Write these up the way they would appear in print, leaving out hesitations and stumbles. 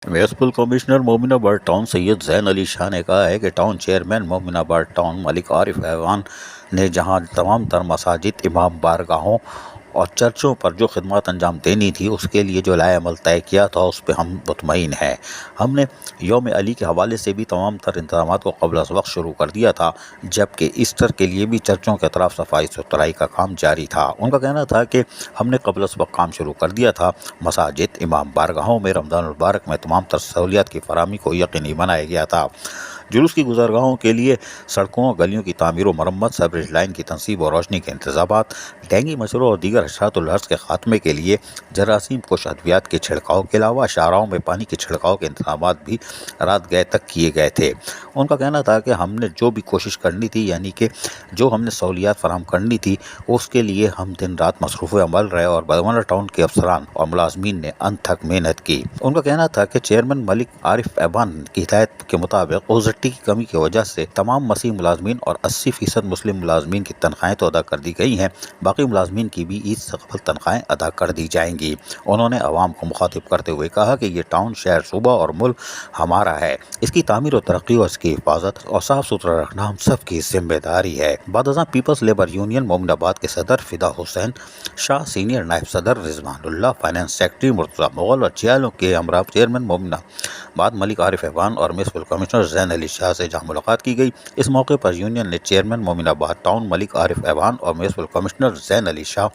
Municipal commissioner Mominabad town Syed Zain Ali Shah ने कहा है कि town chairman Mominabad town Malik Arif Aiwan ने जहां तमाम तर मसाजिद, इमाम बारगाहों और चर्चों पर जो खिदमत अंजाम देनी थी उसके लिए जो लाए अमल तय किया था उस पर हम मुतमईन हैं। हमने यौम अली के हवाले से भी तमाम तर इंतजाम को क़ब्ल अज़ वक्त शुरू कर दिया था, जबकि ईस्टर के लिए भी चर्चों के तरफ सफाई सुथराई का काम जारी था। उनका कहना था कि हमने क़ब्ल अज़ वक्त काम शुरू कर दिया था। मसाजिद, इमाम बारगाहों में रमज़ान मुबारक में तमाम तर सहूलियात की फराहमी को यकीनी बनाया गया था। जुलूस की गुज़रगाहों के लिए सड़कों और गलियों की तामीर व मरम्मत, सबरेज लाइन की तनसीब और रोशनी के इंतजामात, डेंगू मच्छरों और दीगर हशरातुल अर्ज़ के खात्मे के लिए जरासीम कुश अद्वियात के छिड़काव के अलावा शाहराहों में पानी के छिड़काव के इंतजामात भी रात गए तक किए गए थे। उनका कहना था कि हमने जो भी कोशिश करनी थी, यानी कि जो हमने सहूलियात फराहम करनी थी, उसके लिए हम दिन रात मसरूफ़ अमल रहे और बदवाना टाउन के अफसरान और मुलाजमीन ने अंत तक मेहनत की। उनका कहना था कि चेयरमैन मलिक आरिफ ऐवान की हिदायत के मुताबिक ओज़ट्टी की कमी की वजह से तमाम मसीह मुलाजमीन और 80% मुस्लिम मुलाजमीन की तनख्वाहें तो अदा कर दी गई हैं, बाकी मुलाजमीन की भी ईद से कबल तनख्वाहें अदा कर दी जाएंगी। उन्होंने अवाम को मुखातिब करते हुए कहा कि ये टाउन, शहर, सूबा और मुल्क हमारा है। इसकी तामीर और तरक्की और इसकी हिफाजत और साफ सुथरा रखना हम सब की जिम्मेदारी है। बादशाह पीपल्स लेबर यूनियन मोमिनाबाद के सदर फिदा हुसैन शाह, सीनियर नायब सदर रिजवानुल्लाह, फाइनेंस सेक्रेटरी मुर्तज़ा मुग़ल और जियालों के हमरा चेयरमैन मोमिनाबाद मलिक आरिफ ऐवान और म्यूनिसिपल कमिश्नर जैन अली शाह से जहाँ मुलाकात की गई। इस मौके पर यूनियन ने चेयरमैन मोमिनाबाद टाउन मलिक आरिफ ऐवान और म्यूनिसिपल कमिश्नर जैन अली शाह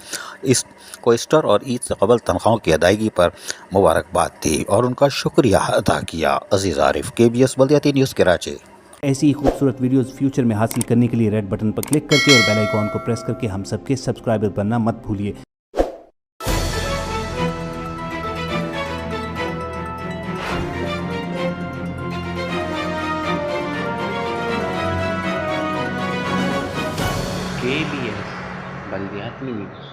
को ईस्टर और ईद से कबल तनख्वाहों की अदायगी पर मुबारकबाद दी और उनका शुक्रिया अदा किया। अजीज आरिफ, KBS बल्दियाती न्यूज़, कराची। ऐसी ही खूबसूरत वीडियोस फ्यूचर में हासिल करने के लिए रेड बटन पर क्लिक करके और बेल आइकॉन को प्रेस करके हम सबके सब्सक्राइबर बनना मत भूलिए। KBS बल्दियाती न्यूज़।